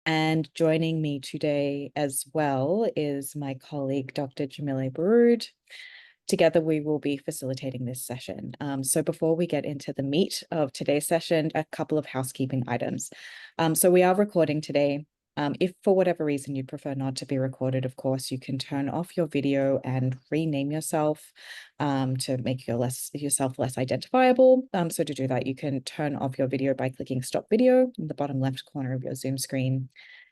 And joining me today as well is my colleague, Dr. Jamila Baroud. Together, we will be facilitating this session. So before we get into the meat of today's session, a couple of housekeeping items. So we are recording today. If for whatever reason you prefer not to be recorded, of course, you can turn off your video and rename yourself to make yourself less identifiable. So to do that, you can turn off your video by clicking stop video in the bottom left corner of your Zoom screen.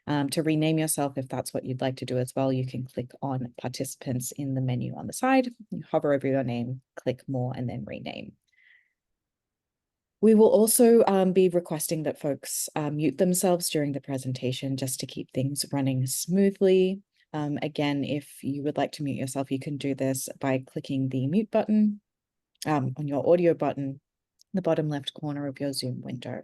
To rename yourself, if that's what you'd like to do as well, you can click on participants in the menu on the side, hover over your name, click more, and then rename. We will also be requesting that folks mute themselves during the presentation just to keep things running smoothly. Again, if you would like to mute yourself, you can do this by clicking the mute button on your audio button in the bottom left corner of your Zoom window.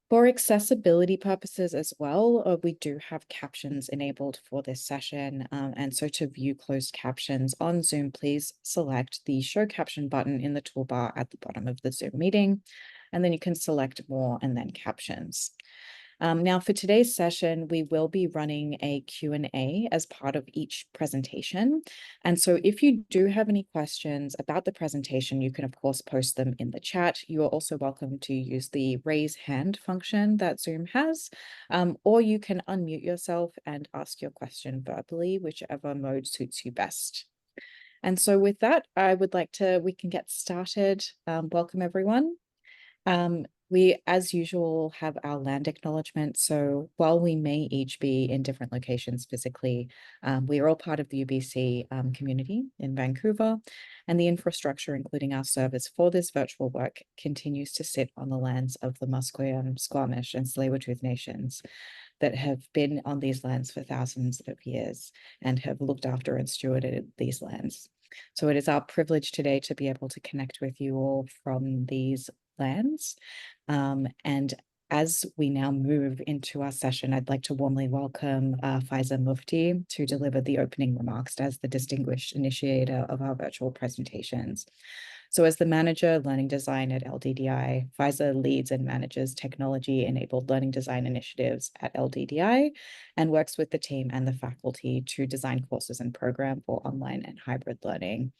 For accessibility purposes as well, we do have captions enabled for this session. And so to view closed captions on Zoom, please select the show caption button in the toolbar at the bottom of the Zoom meeting. And then you can select more and then captions. Now for today's session, we will be running a Q&A as part of each presentation. And so if you do have any questions about the presentation, you can of course post them in the chat. You are also welcome to use the raise hand function that Zoom has, or you can unmute yourself and ask your question verbally, whichever mode suits you best. And so with that, we can get started. Welcome everyone. We, as usual, have our land acknowledgement. So while we may each be in different locations physically, we are all part of the UBC community in Vancouver, and the infrastructure, including our servers for this virtual work, continues to sit on the lands of the Musqueam, Squamish, and Tsleil-Waututh nations that have been on these lands for thousands of years and have looked after and stewarded these lands. So it is our privilege today to be able to connect with you all from these lands. And as we now move into our session, I'd like to warmly welcome Faiza Mufti to deliver the opening remarks as the distinguished initiator of our virtual presentations. So as the manager of learning design at LDDI, Faiza leads and manages technology-enabled learning design initiatives at LDDI and works with the team and the faculty to design courses and program for online and hybrid learning.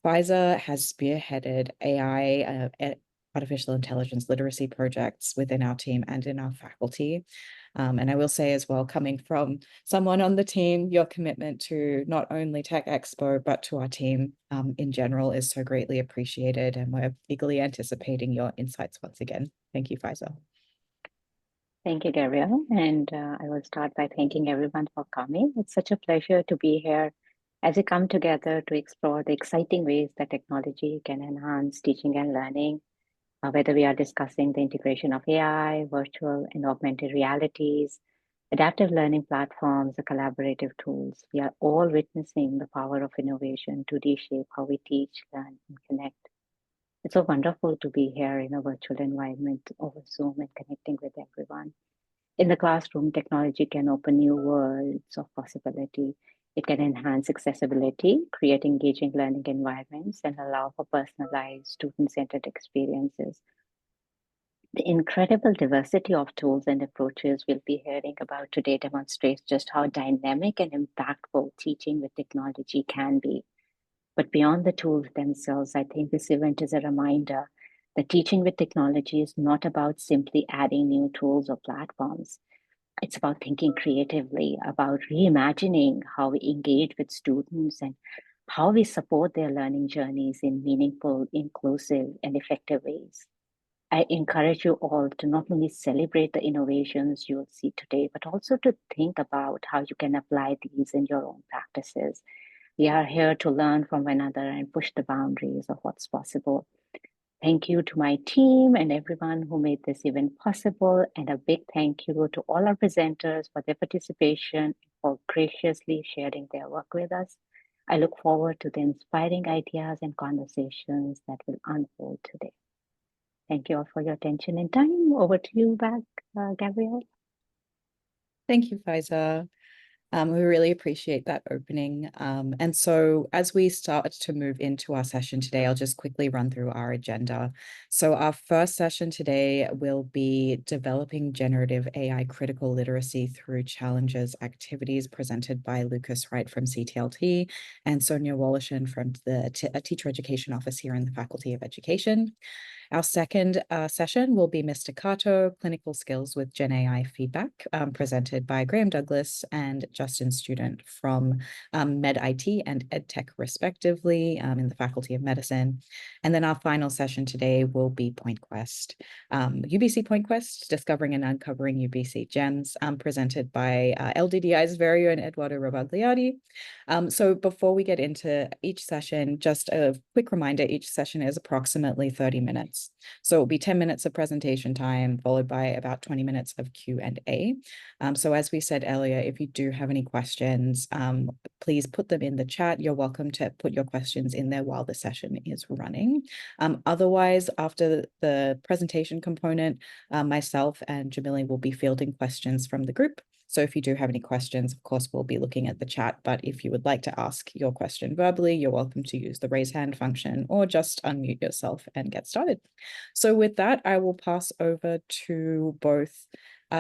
Faiza has spearheaded AI, artificial intelligence literacy projects within our team and in our faculty. And I will say as well, coming from someone on the team, your commitment to not only Tech Expo, but to our team in general is so greatly appreciated. And we're eagerly anticipating your insights once again. Thank you, Faiza. Thank you, Gabrielle. And I will start by thanking everyone for coming. It's such a pleasure to be here as we come together to explore the exciting ways that technology can enhance teaching and learning, whether we are discussing the integration of AI, virtual and augmented realities, adaptive learning platforms, or collaborative tools. We are all witnessing the power of innovation to reshape how we teach, learn, and connect. It's so wonderful to be here in a virtual environment over Zoom and connecting with everyone. In the classroom, technology can open new worlds of possibility. It can enhance accessibility, create engaging learning environments, and allow for personalized, student-centered experiences. The incredible diversity of tools and approaches we'll be hearing about today demonstrates just how dynamic and impactful teaching with technology can be. But beyond the tools themselves, I think this event is a reminder that teaching with technology is not about simply adding new tools or platforms. It's about thinking creatively, about reimagining how we engage with students and how we support their learning journeys in meaningful, inclusive, and effective ways. I encourage you all to not only celebrate the innovations you'll see today, but also to think about how you can apply these in your own practices. We are here to learn from one another and push the boundaries of what's possible. Thank you to my team and everyone who made this event possible. And a big thank you to all our presenters for their participation, for graciously sharing their work with us. I look forward to the inspiring ideas and conversations that will unfold today. Thank you all for your attention and time. Over to you back, Gabrielle. Thank you, Faiza. We really appreciate that opening. And so as we start to move into our session today, I'll just quickly run through our agenda. So our first session today will be developing generative AI critical literacy through challenges activities, presented by Lucas Wright from CTLT and Sonya Woloshen from the Teacher Education Office here in the Faculty of Education. Our second session will be Mr. Kato, Clinical Skills with Gen AI Feedback, presented by Graham Douglas and Justin Student from Med IT and EdTech, respectively, in the Faculty of Medicine. And then our final session today will be Point Quest, UBC Point Quest, Discovering and Uncovering UBC Gems, presented by LDDI's very own Eduardo Robagliati. So before we get into each session, just a quick reminder, each session is approximately 30 minutes. So it'll be 10 minutes of presentation time, followed by about 20 minutes of Q&A. So as we said earlier, if you do have any questions, please put them in the chat. You're welcome to put your questions in there while the session is running. Otherwise, after the presentation component, myself and Jamili will be fielding questions from the group. So if you do have any questions, of course, we'll be looking at the chat, but if you would like to ask your question verbally, you're welcome to use the raise hand function or just unmute yourself and get started. So with that, I will pass over to both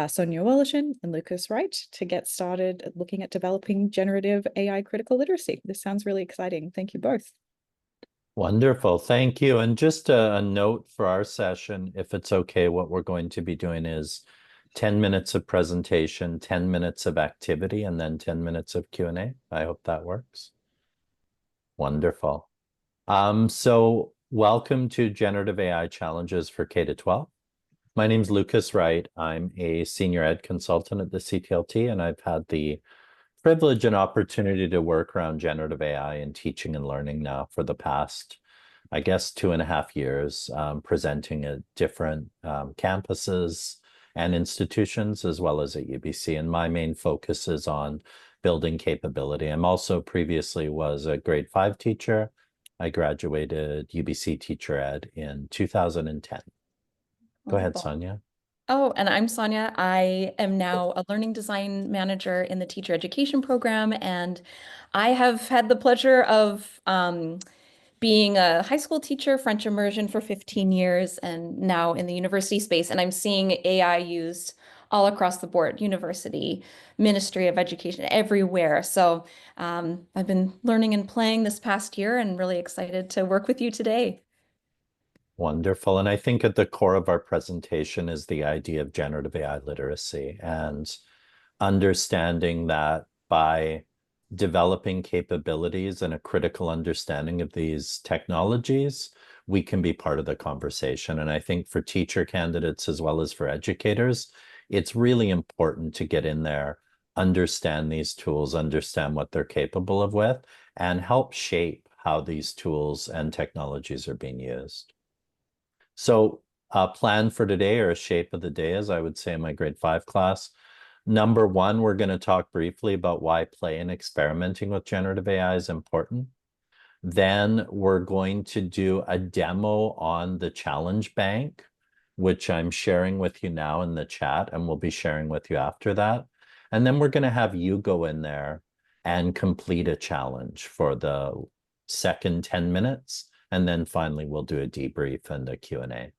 Sonya Woloshen and Lucas Wright to get started looking at developing generative AI critical literacy. This sounds really exciting. Thank you both. Wonderful, thank you. And just a note for our session, if it's okay, what we're going to be doing is 10 minutes of presentation, 10 minutes of activity, and then 10 minutes of Q&A. I hope that works. Wonderful. So welcome to Generative AI Challenges for K-12. My name is Lucas Wright. I'm a senior ed consultant at the CTLT, and I've had the privilege and opportunity to work around generative AI in teaching and learning now for the past, I guess, 2.5 years, presenting at different campuses and institutions, as well as at UBC. And my main focus is on building capability. I'm also previously was a grade 5 teacher. I graduated UBC Teacher Ed in 2010. Go ahead, Sonya. Oh, and I'm Sonya. I am now a learning design manager in the teacher education program, and I have had the pleasure of being a high school teacher, French immersion for 15 years, and now in the university space. And I'm seeing AI used all across the board, university, Ministry of Education, everywhere. So I've been learning and playing this past year and really excited to work with you today. Wonderful. And I think at the core of our presentation is the idea of generative AI literacy and understanding that by developing capabilities and a critical understanding of these technologies, we can be part of the conversation. And I think for teacher candidates as well as for educators, it's really important to get in there, understand these tools, understand what they're capable of with, and help shape how these tools and technologies are being used. So a plan for today, or a shape of the day, as I would say in my grade 5 class. Number one, we're going to talk briefly about why play and experimenting with generative AI is important. Then we're going to do a demo on the challenge bank, which I'm sharing with you now in the chat, and we'll be sharing with you after that. And then we're going to have you go in there and complete a challenge for the second 10 minutes. And then finally, we'll do a debrief and a Q&A.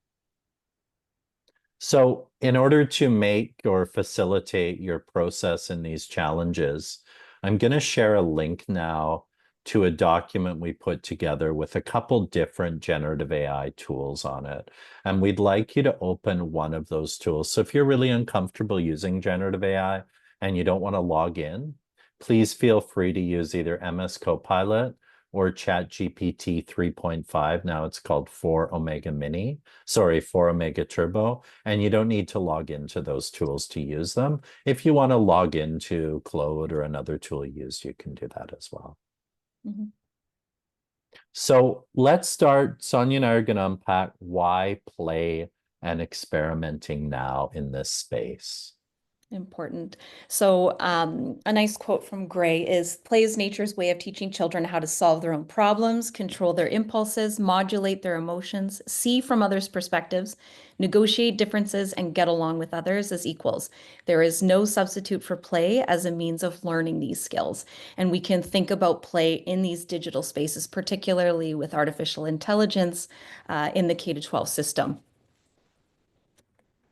So in order to make or facilitate your process in these challenges, I'm going to share a link now to a document we put together with a couple different generative AI tools on it. And we'd like you to open one of those tools. So if you're really uncomfortable using generative AI and you don't want to log in, please feel free to use either MS Copilot or ChatGPT 3.5. Now it's called 4 Omega Mini, sorry, 4 Omega Turbo. And you don't need to log into those tools to use them. If you want to log into Claude or another tool you use, you can do that as well. Mm-hmm. So let's start. Sonya and I are going to unpack why play and experimenting now in this space. Important. So a nice quote from Gray is, play is nature's way of teaching children how to solve their own problems, control their impulses, modulate their emotions, see from others' perspectives, negotiate differences, and get along with others as equals. There is no substitute for play as a means of learning these skills. And we can think about play in these digital spaces, particularly with artificial intelligence in the K-12 system.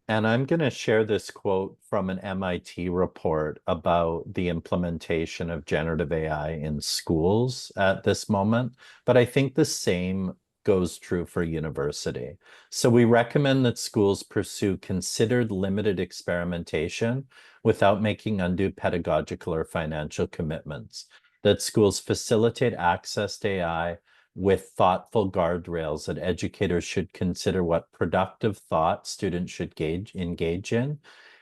And I'm going to share this quote from an MIT report about the implementation of generative AI in schools at this moment. But I think the same goes true for university. So we recommend that schools pursue considered limited experimentation without making undue pedagogical or financial commitments, that schools facilitate access to AI with thoughtful guardrails, that educators should consider what productive thought students should engage in,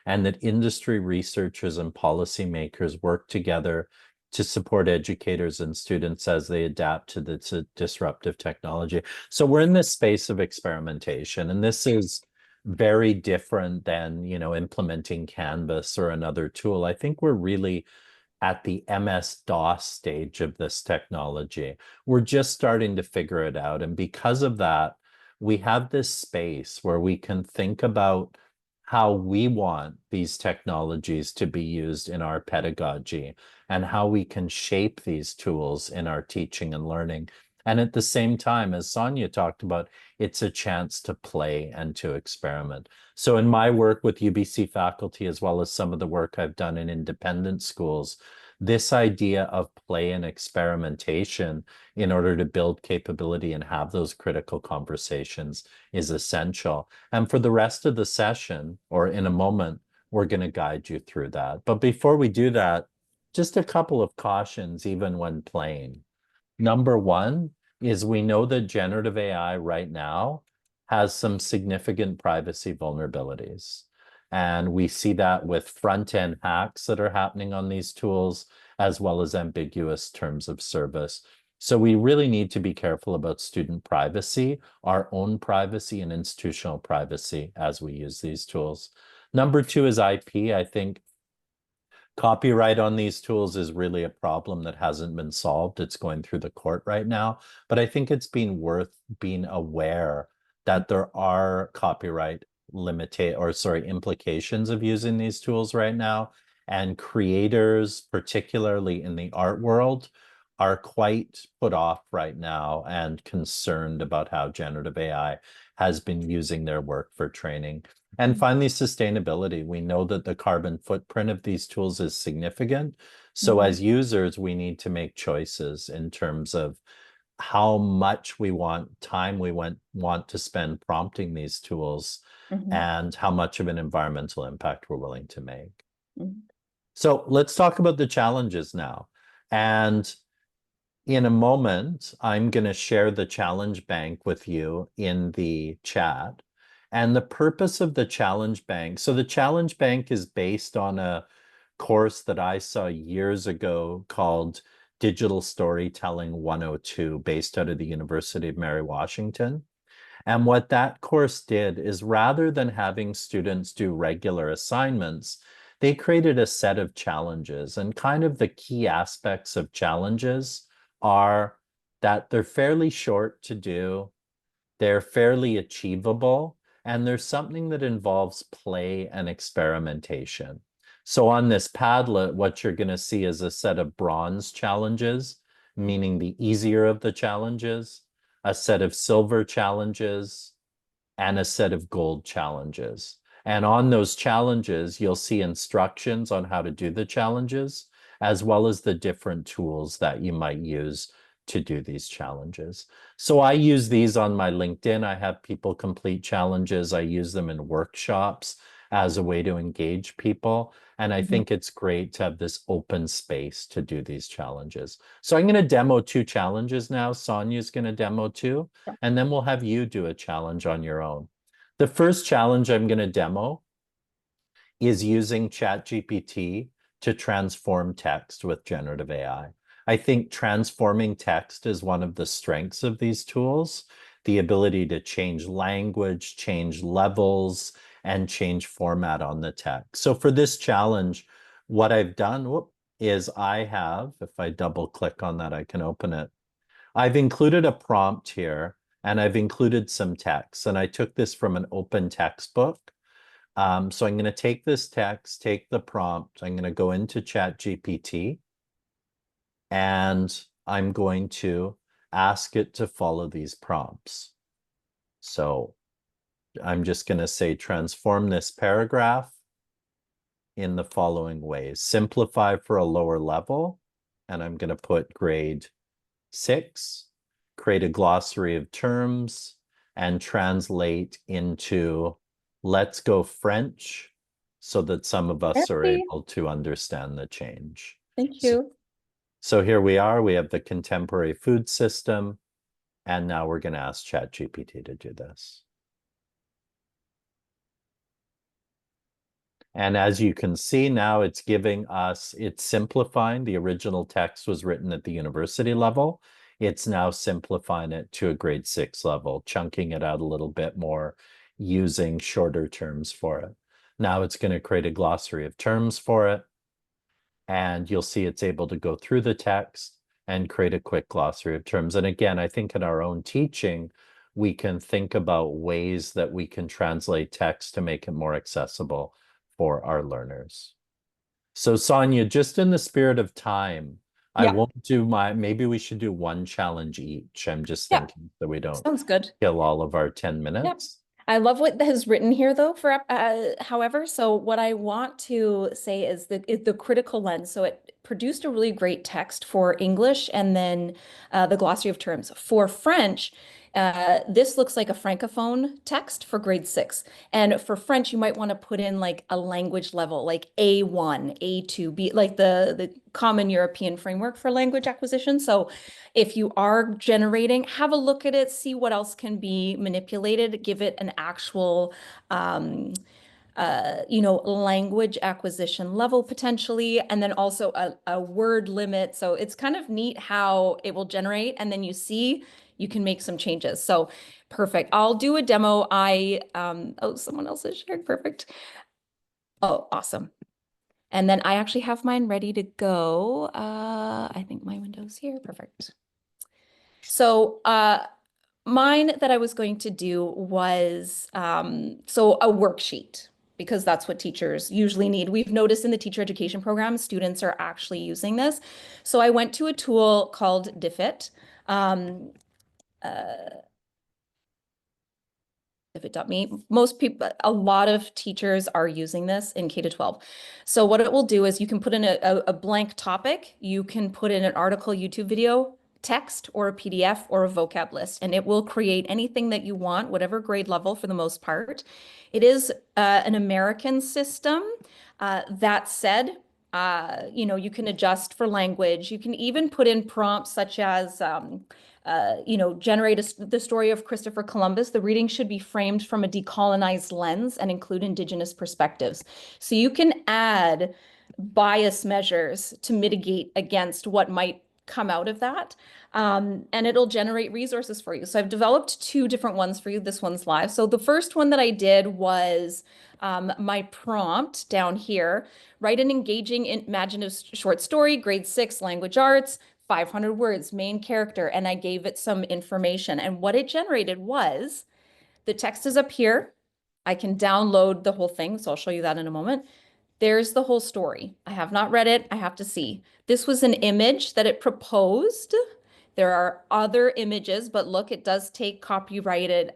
and that industry researchers and policymakers work together to support educators and students as they adapt to this disruptive technology. So we're in this space of experimentation, and this is very different than, implementing Canvas or another tool. I think we're really at the MS-DOS stage of this technology. We're just starting to figure it out. And because of that, we have this space where we can think about how we want these technologies to be used in our pedagogy and how we can shape these tools in our teaching and learning. And at the same time, as Sonya talked about, it's a chance to play and to experiment. So in my work with UBC faculty, as well as some of the work I've done in independent schools, this idea of play and experimentation in order to build capability and have those critical conversations is essential. And for the rest of the session, or in a moment, we're going to guide you through that. But before we do that, just a couple of cautions, even when playing. Number one is we know that generative AI right now has some significant privacy vulnerabilities. And we see that with front-end hacks that are happening on these tools, as well as ambiguous terms of service. So we really need to be careful about student privacy, our own privacy, and institutional privacy as we use these tools. Number two is IP. I think copyright on these tools is really a problem that hasn't been solved. It's going through the court right now, but I think it's been worth being aware that there are copyright implications of using these tools right now. And creators, particularly in the art world, are quite put off right now and concerned about how generative AI has been using their work for training. And finally, sustainability. We know that the carbon footprint of these tools is significant. So as users, we need to make choices in terms of how much time we want to spend prompting these tools and how much of an environmental impact we're willing to make. So let's talk about the challenges now. And in a moment, I'm going to share the challenge bank with you in the chat. And the purpose of the challenge bank, so the challenge bank is based on a course that I saw years ago called Digital Storytelling 102, based out of the University of Mary Washington. And what that course did is, rather than having students do regular assignments, they created a set of challenges. And kind of the key aspects of challenges are that they're fairly short to do, they're fairly achievable, and there's something that involves play and experimentation. So on this Padlet, what you're going to see is a set of bronze challenges, meaning the easier of the challenges, a set of silver challenges, and a set of gold challenges. And on those challenges, you'll see instructions on how to do the challenges, as well as the different tools that you might use to do these challenges. So I use these on my LinkedIn. I have people complete challenges. I use them in workshops as a way to engage people. And I think it's great to have this open space to do these challenges. So I'm going to demo 2 challenges now. Sonya's going to demo 2, and then we'll have you do a challenge on your own. The first challenge I'm going to demo is using ChatGPT to transform text with generative AI. I think transforming text is one of the strengths of these tools, the ability to change language, change levels, and change format on the text. So for this challenge, what I've done is I have, if I double click on that, I can open it. I've included a prompt here and I've included some text, and I took this from an open textbook. So I'm going to take this text, take the prompt, I'm going to go into ChatGPT, and I'm going to ask it to follow these prompts. So I'm just going to say, transform this paragraph in the following ways. Simplify for a lower level, and I'm going to put grade 6, create a glossary of terms, and translate into Let's Go French, so that some of us are able to understand the change. Thank you. So here we are, we have the contemporary food system, and now we're going to ask ChatGPT to do this. And as you can see now, it's giving us, it's simplifying. The original text was written at the university level. It's now simplifying it to a grade 6 level, chunking it out a little bit more, using shorter terms for it. Now it's going to create a glossary of terms for it. And you'll see it's able to go through the text and create a quick glossary of terms. And again, I think in our own teaching, we can think about ways that we can translate text to make it more accessible for our learners. So Sonya, just in the spirit of time, I won't do maybe we should do one challenge each. I'm just thinking that we don't Sounds good. kill all of our 10 minutes. I love what is written here though, however, so what I want to say is the critical lens. So it produced a really great text for English, and then the glossary of terms. For French, this looks like a Francophone text for grade 6. And for French, you might want to put in like a language level, like A1, A2, B, like the common European framework for language acquisition. So if you are generating, have a look at it, see what else can be manipulated, give it an actual language acquisition level potentially, and then also a word limit. So it's kind of neat how it will generate, and then you can make some changes. So perfect. I'll do a demo. Oh, someone else is sharing. Perfect. Oh, awesome. And then I actually have mine ready to go. I think my window's here. Perfect. So mine that I was going to do was so a worksheet, because that's what teachers usually need. We've noticed in the teacher education program, students are actually using this. So I went to a tool called Diffit. Diffit.me. Most people, a lot of teachers are using this in K-12. So what it will do is you can put in a blank topic, you can put in an article, YouTube video, text, or a PDF, or a vocab list, and it will create anything that you want, whatever grade level for the most part. It is an American system. That said, you can adjust for language. You can even put in prompts such as, generate the story of Christopher Columbus. The reading should be framed from a decolonized lens and include Indigenous perspectives. So you can add bias measures to mitigate against what might come out of that. And it'll generate resources for you. So I've developed 2 different ones for you. This one's live. So the first one that I did was my prompt down here: write an engaging imaginative short story, grade 6, language arts, 500 words, main character, and I gave it some information. And what it generated was, the text is up here. I can download the whole thing, so I'll show you that in a moment. There's the whole story. I have not read it. I have to see. This was an image that it proposed. There are other images, but look, it does take copyrighted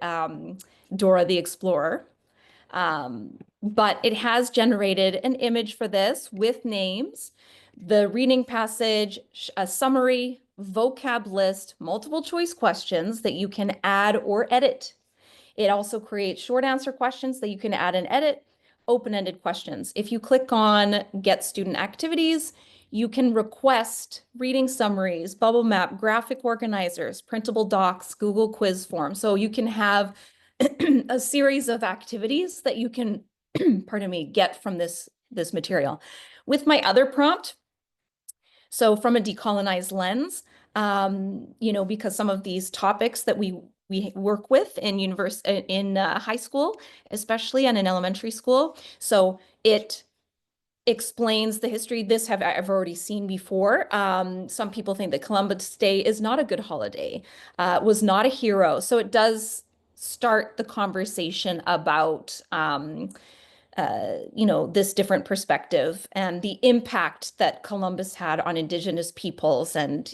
Dora the Explorer. But it has generated an image for this with names, the reading passage, a summary, vocab list, multiple choice questions that you can add or edit. It also creates short answer questions that you can add and edit, open-ended questions. If you click on Get Student Activities, you can request reading summaries, bubble map, graphic organizers, printable docs, Google quiz form. So you can have a series of activities that you can, pardon me, get from this material. With my other prompt, so from a decolonized lens, because some of these topics that we we work with in high school, especially, and in elementary school. So it explains the history. This I've already seen before. Some people think that Columbus Day is not a good holiday, was not a hero. So it does start the conversation about this different perspective and the impact that Columbus had on Indigenous peoples. And,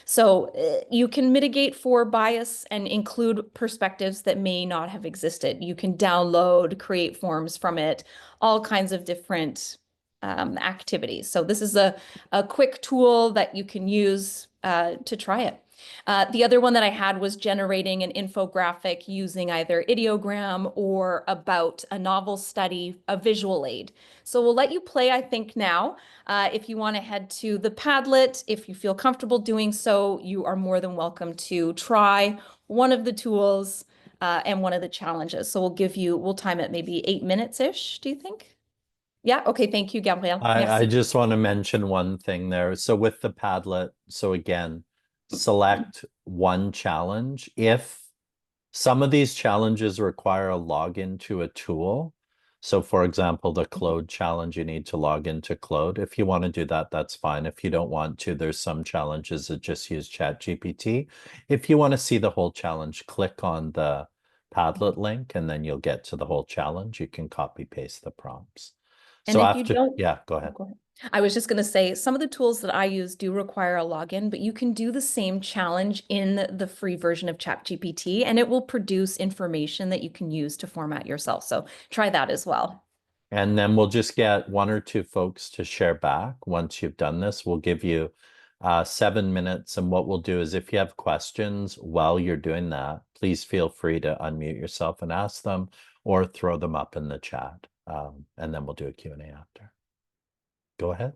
so you can mitigate for bias and include perspectives that may not have existed. You can download, create forms from it, all kinds of different activities. So this is a quick tool that you can use to try it. The other one that I had was generating an infographic using either ideogram or about a novel study, a visual aid. So we'll let you play, I think, now. If you want to head to the Padlet, if you feel comfortable doing so, you are more than welcome to try one of the tools and one of the challenges. So we'll time it maybe 8 minutes-ish, do you think? Yeah, okay, thank you, Gabrielle. I just want to mention one thing there. So with the Padlet, so again, select one challenge. If some of these challenges require a login to a tool, so for example, the Claude challenge, you need to log into Claude. If you want to do that, that's fine. If you don't want to, there's some challenges that just use ChatGPT. If you want to see the whole challenge, click on the Padlet link, and then you'll get to the whole challenge. You can copy paste the prompts. So And if you don't, yeah, go ahead. I was just going to say some of the tools that I use do require a login, but you can do the same challenge in the free version of ChatGPT, and it will produce information that you can use to format yourself. So try that as well. And then we'll just get 1 or 2 folks to share back. Once you've done this, we'll give you 7 minutes. And what we'll do is if you have questions while you're doing that, please feel free to unmute yourself and ask them or throw them up in the chat. And then we'll do a Q&A after. Go ahead.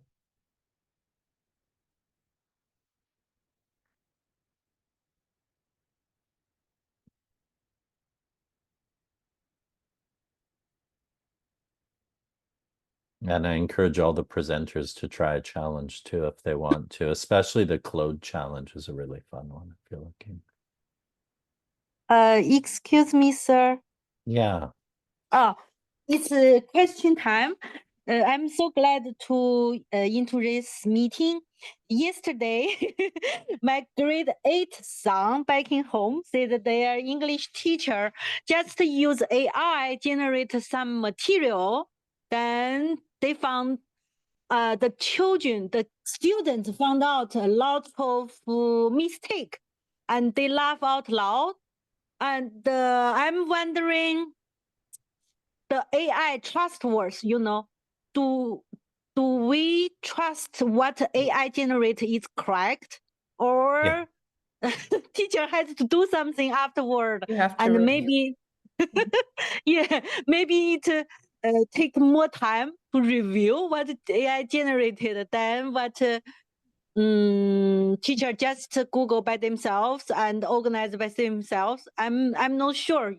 And I encourage all the presenters to try a challenge too, if they want to, especially the Claude challenge is a really fun one if you're looking. Excuse me, sir. Yeah. It's question time. I'm so glad to into this meeting. Yesterday, my grade 8 son back in home said that their English teacher just use AI generate some material. Then they found the students found out a lot of mistake, and they laugh out loud. And I'm wondering, the AI trustworthy, do we trust what AI generate is correct, or teacher has to do something afterward? You have to and review. maybe maybe it take more time to review what AI generated than what teacher just Google by themselves and organize by themselves. I'm not sure,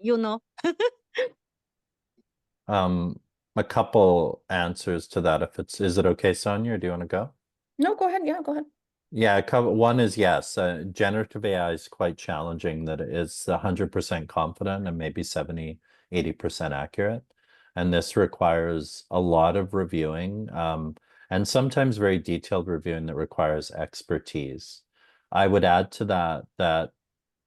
A couple answers to that. Is it okay, Sonya, or do you want to go? No, go ahead. Yeah, go ahead. Yeah, one is yes. Generative AI is quite challenging, that it is 100% confident and maybe 70, 80% accurate. And this requires a lot of reviewing, and sometimes very detailed reviewing that requires expertise. I would add to that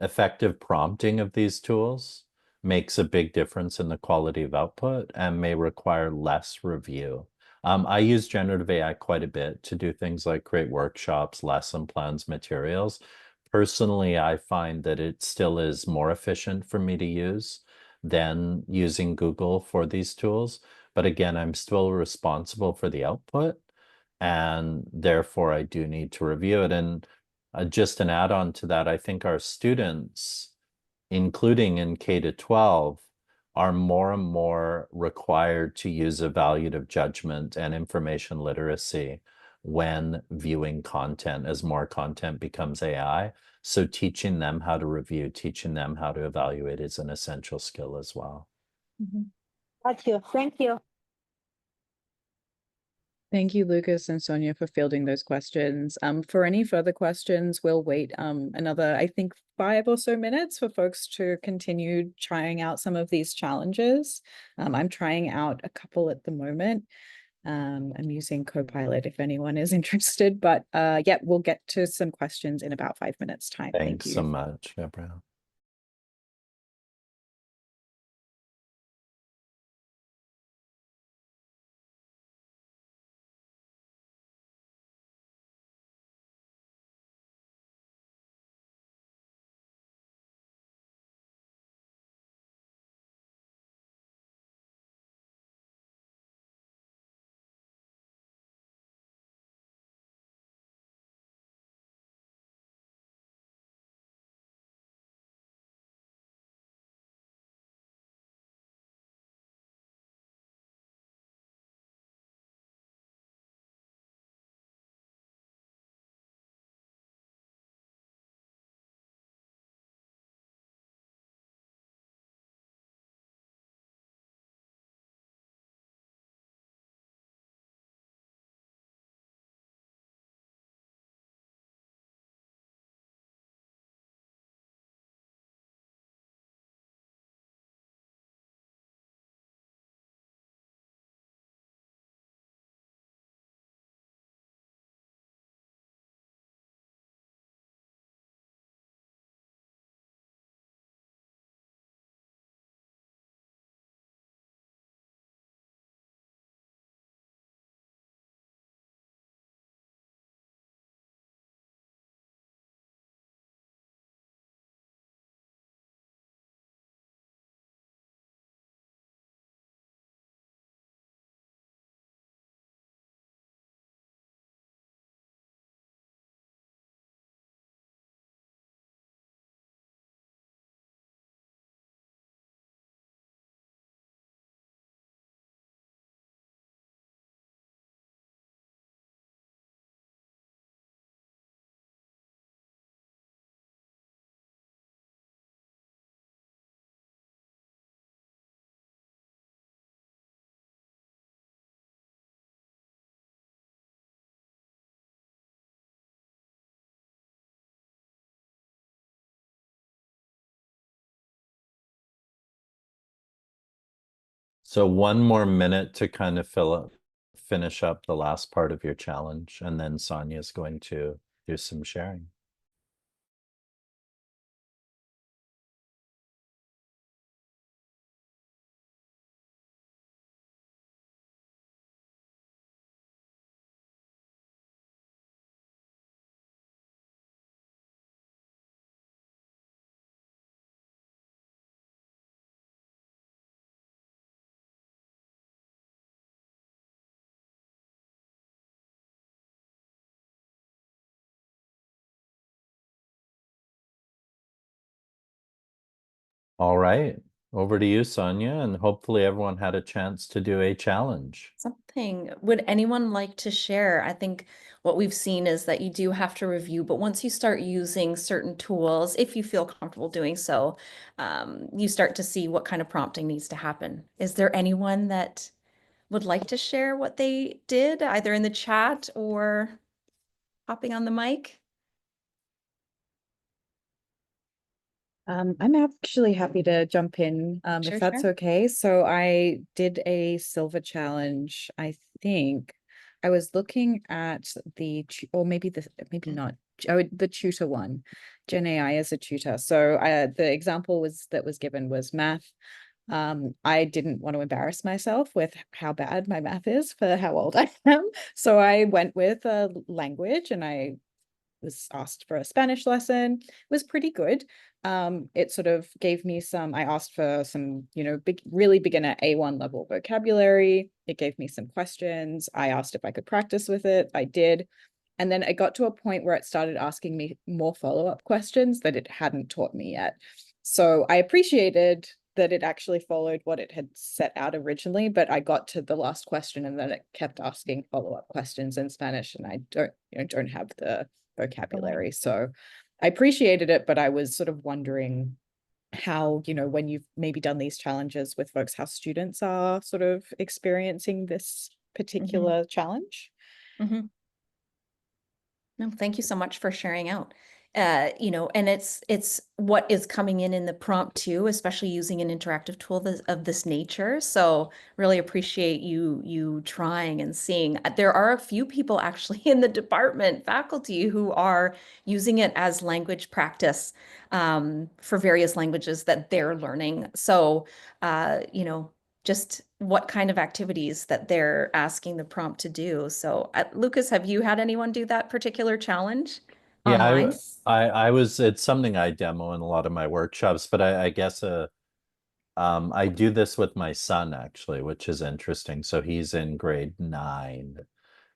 effective prompting of these tools makes a big difference in the quality of output and may require less review. I use generative AI quite a bit to do things like create workshops, lesson plans, materials. Personally, I find that it still is more efficient for me to use than using Google for these tools. But again, I'm still responsible for the output, and therefore I do need to review it. And just an add-on to that, I think our students, including in K-12, are more and more required to use evaluative judgment and information literacy when viewing content as more content becomes AI. So teaching them how to review, teaching them how to evaluate is an essential skill as well. Got you. Thank you. Thank you, Lucas and Sonia, for fielding those questions. For any further questions, we'll wait another, I think, 5 or so minutes for folks to continue trying out some of these challenges. I'm trying out a couple at the moment. I'm using Copilot if anyone is interested, but yeah, we'll get to some questions in about 5 minutes time. Thanks Thank you. so much, Gabrielle. So 1 more minute to kind of finish up the last part of your challenge, and then Sonya is going to do some sharing. All right, over to you, Sonya, and hopefully everyone had a chance to do a challenge. Something. Would anyone like to share? I think what we've seen is that you do have to review, but once you start using certain tools, if you feel comfortable doing so, you start to see what kind of prompting needs to happen. Is there anyone that would like to share what they did, either in the chat or hopping on the mic? I'm actually happy to jump in Sure, if that's sure. okay. So I did a silver challenge. I think I was looking at or maybe not. Oh, the tutor one, Gen AI as a tutor. So the example that was given was math. I didn't want to embarrass myself with how bad my math is for how old I am. So I went with a language, and I was asked for a Spanish lesson. It was pretty good. It sort of gave me I asked for some, really beginner A1 level vocabulary. It gave me some questions. I asked if I could practice with it. I did. And then it got to a point where it started asking me more follow-up questions that it hadn't taught me yet. So I appreciated that it actually followed what it had set out originally, but I got to the last question and then it kept asking follow-up questions in Spanish, and I don't have the vocabulary. So I appreciated it, but I was sort of wondering how, when you've maybe done these challenges with folks, how students are sort of experiencing this particular challenge. Mm-hmm. No, thank you so much for sharing out. You know, and it's what is coming in the prompt too, especially using an interactive tool of this nature. So really appreciate you trying and seeing. There are a few people actually in the department, faculty, who are using it as language practice for various languages that they're learning. So, you know, just what kind of activities that they're asking the prompt to do. So, Lucas, have you had anyone do that particular challenge Yeah, online? I was, it's something I demo in a lot of my workshops, but I guess I do this with my son actually, which is interesting. So he's in grade 9.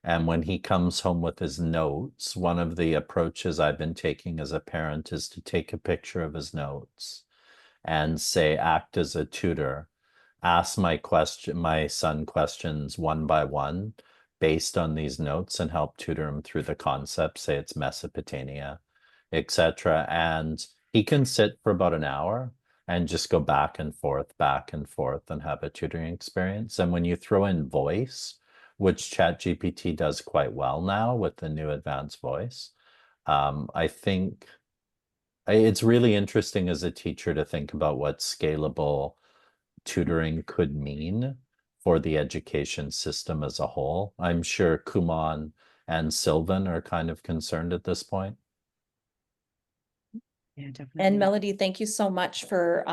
And when he comes home with his notes, one of the approaches I've been taking as a parent is to take a picture of his notes and say, act as a tutor, ask my son questions one by one based on these notes and help tutor him through the concepts, say it's Mesopotamia, etc. And he can sit for about an hour and just go back and forth and have a tutoring experience. And when you throw in voice, which ChatGPT does quite well now with the new advanced voice, I think it's really interesting as a teacher to think about what scalable tutoring could mean for the education system as a whole. I'm sure Kumon and Sylvan are kind of concerned at this point. Yeah, definitely. And Melody, thank you so much for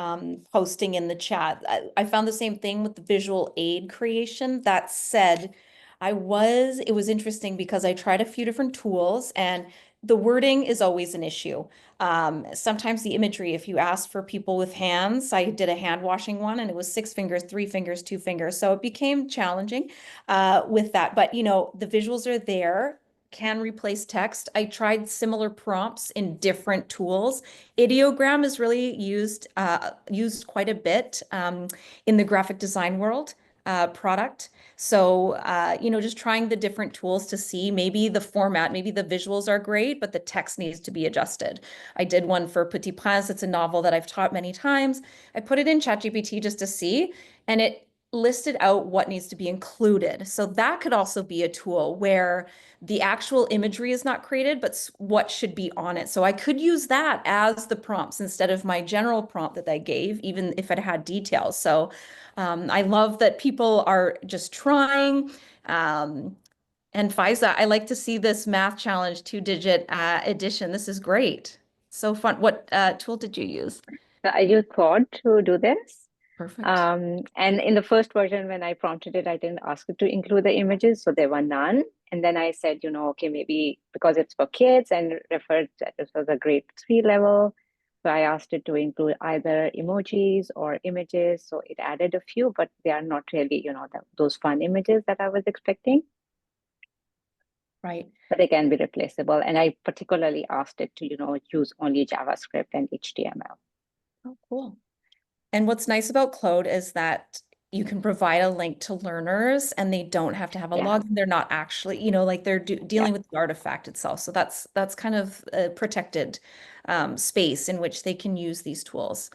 posting in the chat. I found the same thing with the visual aid creation. That said, it was interesting because I tried a few different tools and the wording is always an issue. Sometimes the imagery, if you ask for people with hands, I did a hand washing one and it was 6 fingers, 3 fingers, 2 fingers. So it became challenging with that. But, you know, the visuals are there, can replace text. I tried similar prompts in different tools. Ideogram is really used quite a bit in the graphic design world product. So, you know, just trying the different tools to see maybe the format, maybe the visuals are great, but the text needs to be adjusted. I did one for Petit Prince. It's a novel that I've taught many times. I put it in ChatGPT just to see, and it listed out what needs to be included. So that could also be a tool where the actual imagery is not created, but what should be on it. So I could use that as the prompts instead of my general prompt that I gave, even if it had details. So I love that people are just trying. And Faiza, I like to see this math challenge 2-digit addition. This is great. So fun. What tool did you use? I used Claude to do this. Perfect. And in the first version, when I prompted it, I didn't ask it to include the images, so there were none. And then I said, you know, okay, maybe because it's for kids and referred that this was a grade 3 level. So I asked it to include either emojis or images. So it added a few, but they are not really, you know, those fun images that I was expecting. Right. But they can be replaceable. And I particularly asked it to, you know, use only JavaScript and HTML. Oh, cool. And what's nice about Claude is that you can provide a link to learners and they don't have to have a login. They're not actually, you know, like they're dealing with the artifact itself. So that's kind of a protected space in which they can use these tools.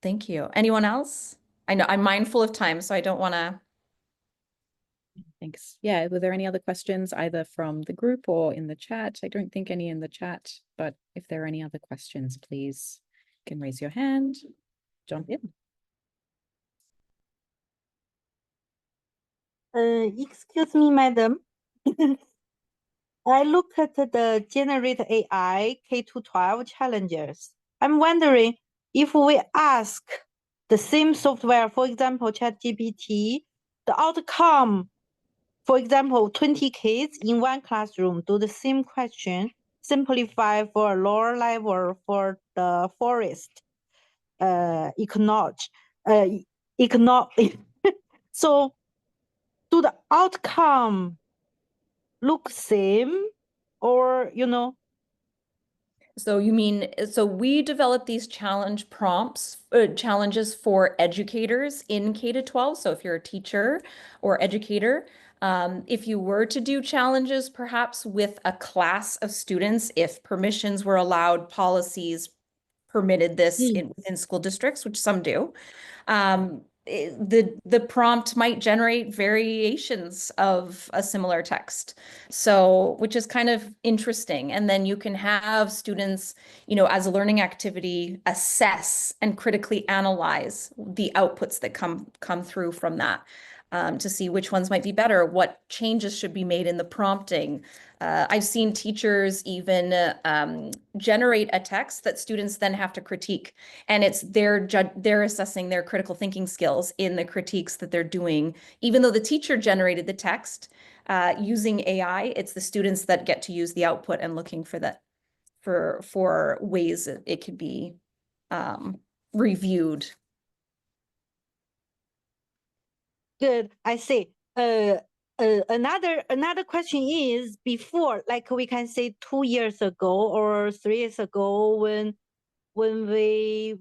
Thank you. Anyone else? I know I'm mindful of time, so I don't want to. Thanks. Yeah, were there any other questions either from the group or in the chat? I don't think any in the chat, but if there are any other questions, please you can raise your hand, jump in. Excuse me, madam. I look at the Generative AI K-12 challenges. I'm wondering if we ask the same software, for example, ChatGPT, the outcome, for example, 20 kids in one classroom do the same question, simplify for a lower level for the forest, ecology. So do the outcome look same or, you know? So you mean, so we develop these challenge prompts, challenges for educators in K-12. So if you're a teacher or educator, if you were to do challenges perhaps with a class of students, if permissions were allowed, policies permitted this within school districts, which some do, the prompt might generate variations of a similar text. So, which is kind of interesting. And then you can have students, as a learning activity, assess and critically analyze the outputs that come through from that. To see which ones might be better, what changes should be made in the prompting. I've seen teachers even generate a text that students then have to critique, and it's they're assessing their critical thinking skills in the critiques that they're doing. Even though the teacher generated the text using AI, it's the students that get to use the output and looking for that for ways that it could be reviewed. Good, I see. Another question is, before, like we can say 2 years ago or 3 years ago, when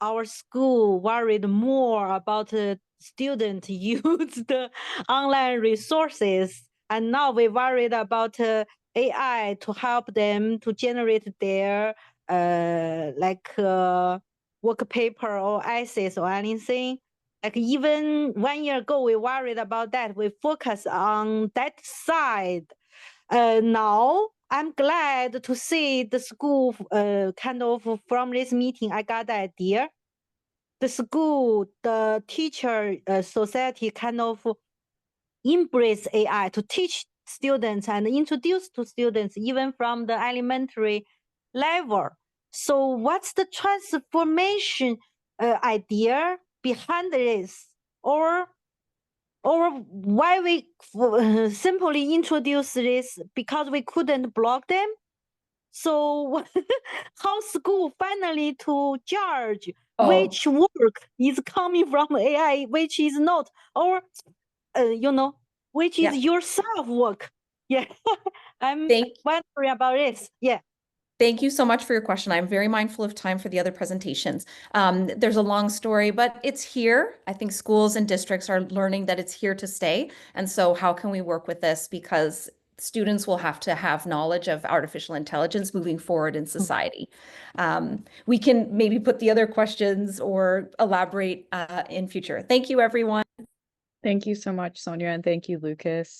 our school worried more about students use the online resources, and now we worried about AI to help them to generate their work paper or essays or anything. Like even 1 year ago, we worried about that. We focus on that side. Now I'm glad to see the school kind of from this meeting, I got the idea. The school, the teacher society kind of embrace AI to teach students and introduce to students even from the elementary level. So what's the transformation idea behind this, or why we simply introduce this because we couldn't block them? So how school finally to judge which work is coming from AI, which is not, or which is yourself work? Yeah, I'm wondering about this. Yeah. Thank you so much for your question. I'm very mindful of time for the other presentations. There's a long story, but it's here. I think schools and districts are learning that it's here to stay. And so how can we work with this? Because students will have to have knowledge of artificial intelligence moving forward in society. We can maybe put the other questions or elaborate in future. Thank you, everyone. Thank you so much, Sonia, and thank you, Lucas.